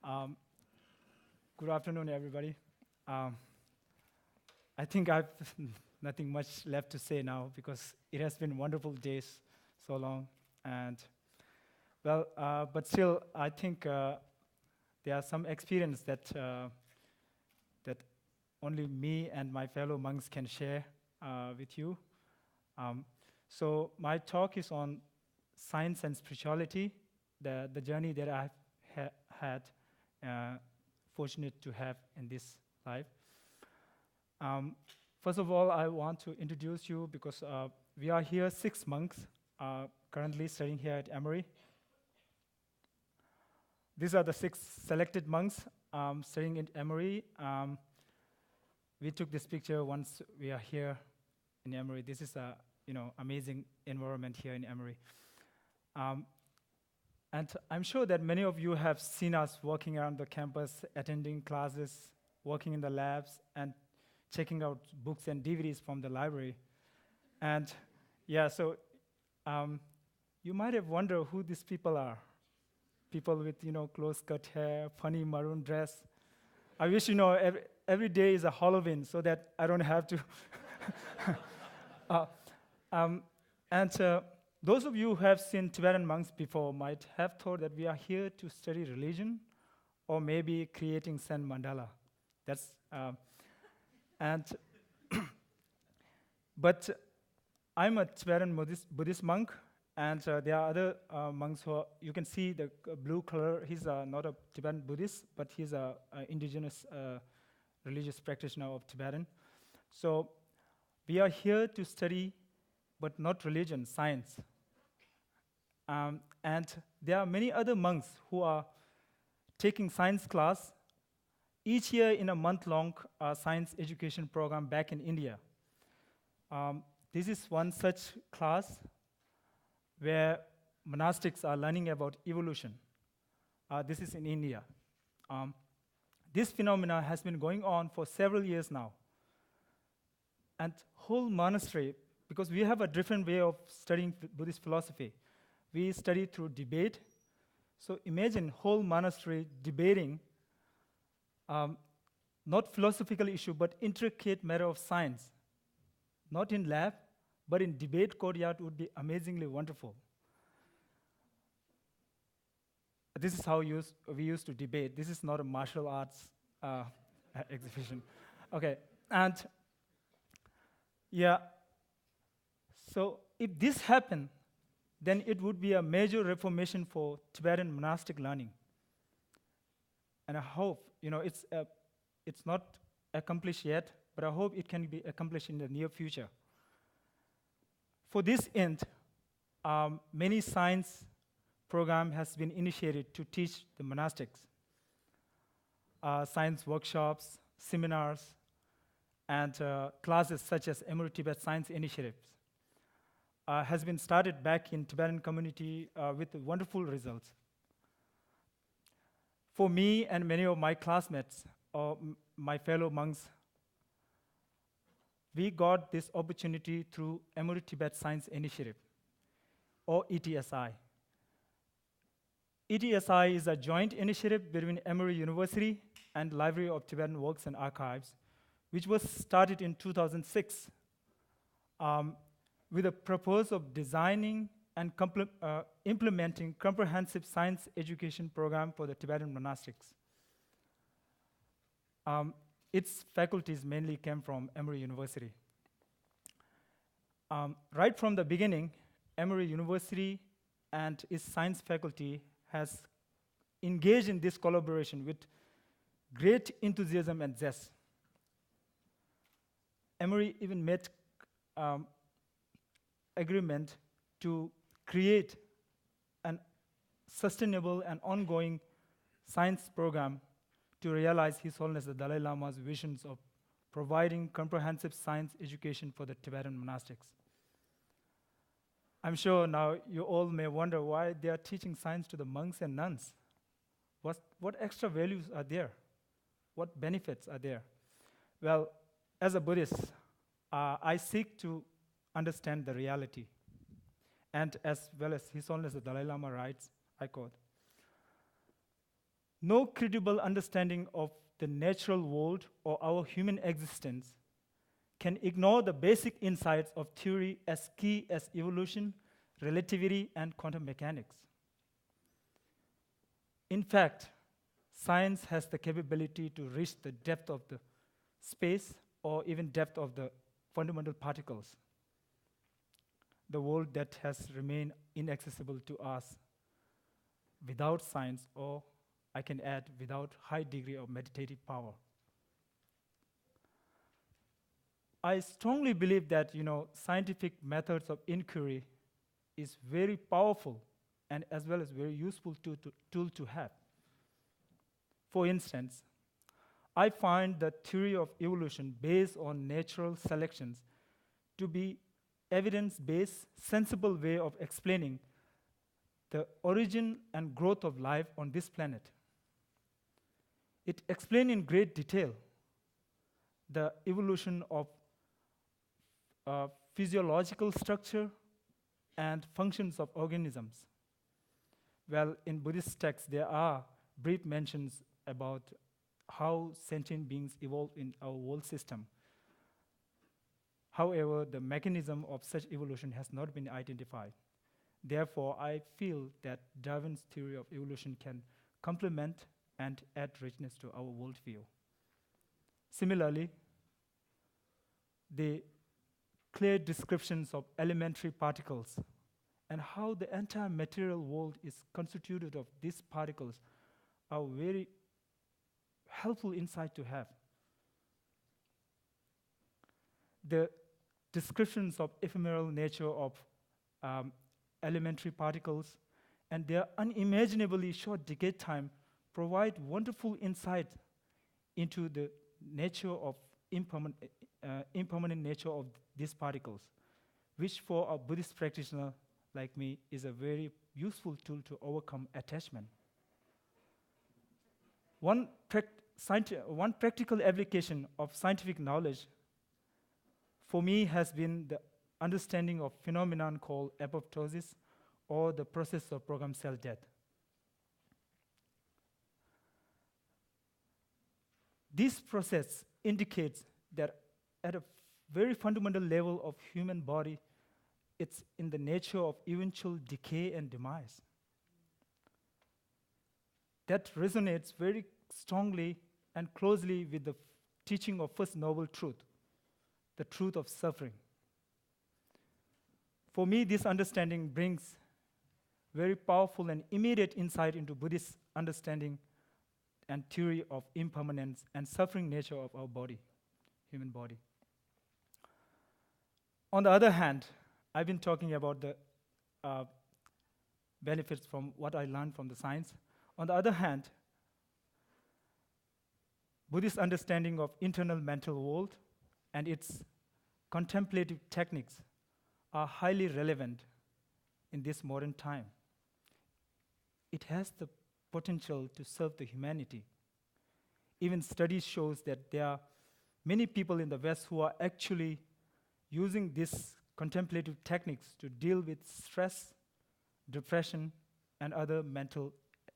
Um, Good afternoon, everybody. Um, I think I've nothing much left to say now because it has been wonderful days, so long, and but still, I think there are some experience that only me and my fellow monks can share with you. Um, so my talk is on science and spirituality, the journey that I've had, uh, fortunate to have in this life. Um, First of all, I want to introduce you because we are here 6 monks currently studying here at Emory. These are the 6 selected monks studying at Emory. We took this picture once we are here in Emory. This is a amazing environment here in Emory. Um, and I'm sure that many of you have seen us walking around the campus, attending classes, working in the labs, and checking out books and DVDs from the library. And yeah, so you might have wondered who these people are. People with close-cut hair, funny maroon dress. I wish every day is a Halloween so that I don't have to. uh, and those of you who have seen Tibetan monks before might have thought that we are here to study religion, or maybe creating Zen mandala. That's and but I'm a Tibetan Buddhist monk, and there are other monks who you can see the blue color. He's not a Tibetan Buddhist, but he's a indigenous religious practitioner of Tibetan. So we are here to study, but not religion, science. And there are many other monks who are taking science class each year in a month-long science education program back in India. This is one such class where monastics are learning about evolution. This is in India. This phenomena has been going on for several years now. And whole monastery, because we have a different way of studying Buddhist philosophy. We study through debate. So imagine whole monastery debating not philosophical issue, but intricate matter of science. Not in lab, but in debate courtyard would be amazingly wonderful. This is how we used to debate. This is not a martial arts exhibition. Okay, and yeah, so if this happened, then it would be a major reformation for Tibetan monastic learning. And I hope, it's not accomplished yet, but I hope it can be accomplished in the near future. For this end, many science program has been initiated to teach the monastics. Science workshops, seminars, and classes such as Emory Tibet Science Initiatives has been started back in Tibetan community with wonderful results. For me and many of my classmates or my fellow monks, we got this opportunity through Emory Tibet Science Initiative, or ETSI. ETSI is a joint initiative between Emory University and Library of Tibetan Works and Archives, which was started in 2006 with a purpose of designing and implementing comprehensive science education program for the Tibetan monastics. Its faculties mainly came from Emory University. Right from the beginning, Emory University and its science faculty has engaged in this collaboration with great enthusiasm and zest. Emory even made agreement to create an sustainable and ongoing science program to realize His Holiness the Dalai Lama's visions of providing comprehensive science education for the Tibetan monastics. I'm sure now you all may wonder why they are teaching science to the monks and nuns. What extra values are there? What benefits are there? Well, as a Buddhist, I seek to understand the reality. And as well as His Holiness the Dalai Lama writes, I quote, No credible understanding of the natural world or our human existence can ignore the basic insights of theory as key as evolution, relativity, and quantum mechanics. In fact, science has the capability to reach the depth of the space or even depth of the fundamental particles, the world that has remained inaccessible to us without science, or I can add, without high degree of meditative power. I strongly believe that scientific methods of inquiry is very powerful and as well as very useful tool to have. For instance, I find the theory of evolution based on natural selections to be evidence-based, sensible way of explaining the origin and growth of life on this planet. It explains in great detail the evolution of physiological structure and functions of organisms. Well, in Buddhist texts, there are brief mentions about how sentient beings evolve in our world system. However, the mechanism of such evolution has not been identified. Therefore, I feel that Darwin's theory of evolution can complement and add richness to our worldview. Similarly, the clear descriptions of elementary particles and how the entire material world is constituted of these particles are very helpful insight to have. The descriptions of ephemeral nature of elementary particles and their unimaginably short decay time provide wonderful insight into the nature of impermanent nature of these particles, which for a Buddhist practitioner like me is a very useful tool to overcome attachment. One practical application of scientific knowledge for me has been the understanding of phenomenon called apoptosis, or the process of programmed cell death. This process indicates that at a very fundamental level of human body, it's in the nature of eventual decay and demise. That resonates very strongly and closely with the teaching of First Noble Truth, the truth of suffering. For me, this understanding brings very powerful and immediate insight into Buddhist understanding and theory of impermanence and suffering nature of our body, human body. On the other hand, I've been talking about the benefits from what I learned from the science. On the other hand, Buddhist understanding of internal mental world and its contemplative techniques are highly relevant in this modern time. It has the potential to serve the humanity. Even studies shows that there are many people in the West who are actually using these contemplative techniques to deal with stress, depression, and other mental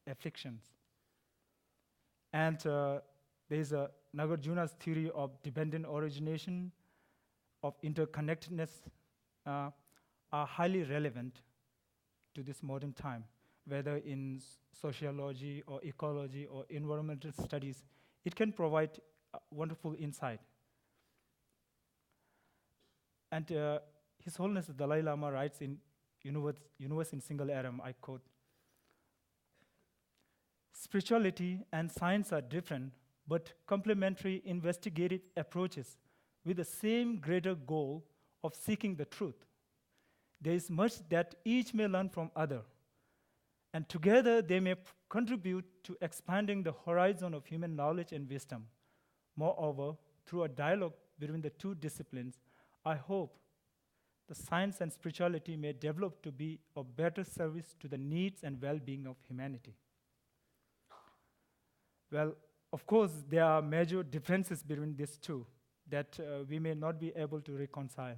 afflictions. And there's Nagarjuna's theory of dependent origination, of interconnectedness, are highly relevant to this modern time, whether in sociology or ecology or environmental studies. It can provide wonderful insight. And His Holiness the Dalai Lama writes in Universe in Single Atom, I quote, "Spirituality and science are different, but complementary investigative approaches with the same greater goal of seeking the truth. There is much that each may learn from other, and together they may contribute to expanding the horizon of human knowledge and wisdom. Moreover, through a dialogue between the two disciplines, I hope the science and spirituality may develop to be of better service to the needs and well-being of humanity." Well, of course, there are major differences between these two that we may not be able to reconcile,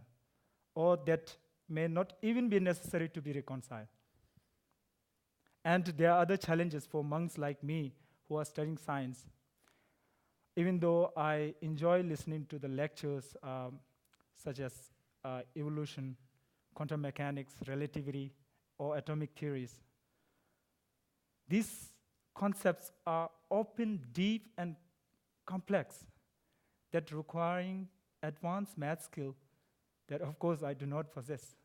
or that may not even be necessary to be reconciled. And there are other challenges for monks like me who are studying science, even though I enjoy listening to the lectures such as evolution, quantum mechanics, relativity, or atomic theories, these concepts are often deep and complex, that requiring advanced math skill that, of course, I do not possess.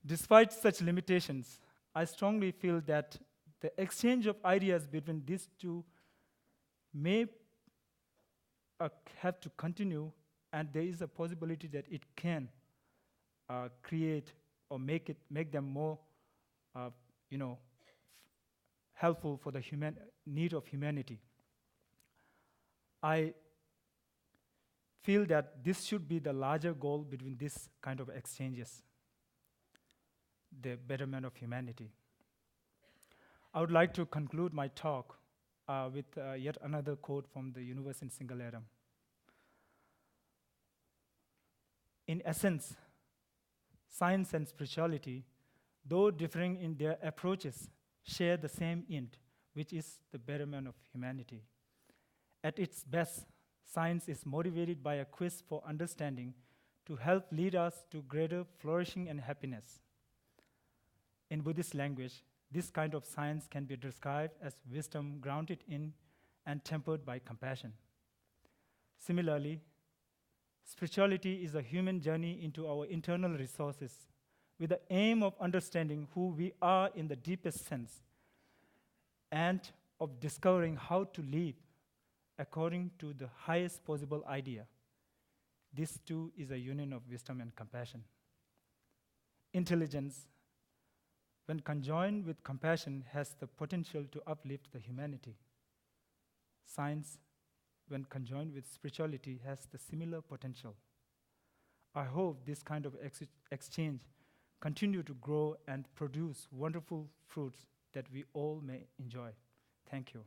Despite such limitations, I strongly feel that the exchange of ideas between these two may have to continue, and there is a possibility that it can create or make them more, you know, helpful for the need of humanity. I feel that this should be the larger goal between these kind of exchanges, the betterment of humanity. I would like to conclude my talk with yet another quote from the Universe in Single Atom. In essence, science and spirituality, though differing in their approaches, share the same end, which is the betterment of humanity. At its best, science is motivated by a quest for understanding to help lead us to greater flourishing and happiness. In Buddhist language, this kind of science can be described as wisdom grounded in and tempered by compassion. Similarly, spirituality is a human journey into our internal resources with the aim of understanding who we are in the deepest sense and of discovering how to live according to the highest possible idea. This too is a union of wisdom and compassion. Intelligence, when conjoined with compassion, has the potential to uplift the humanity. Science, when conjoined with spirituality, has the similar potential. I hope this kind of exchange continue to grow and produce wonderful fruits that we all may enjoy. Thank you.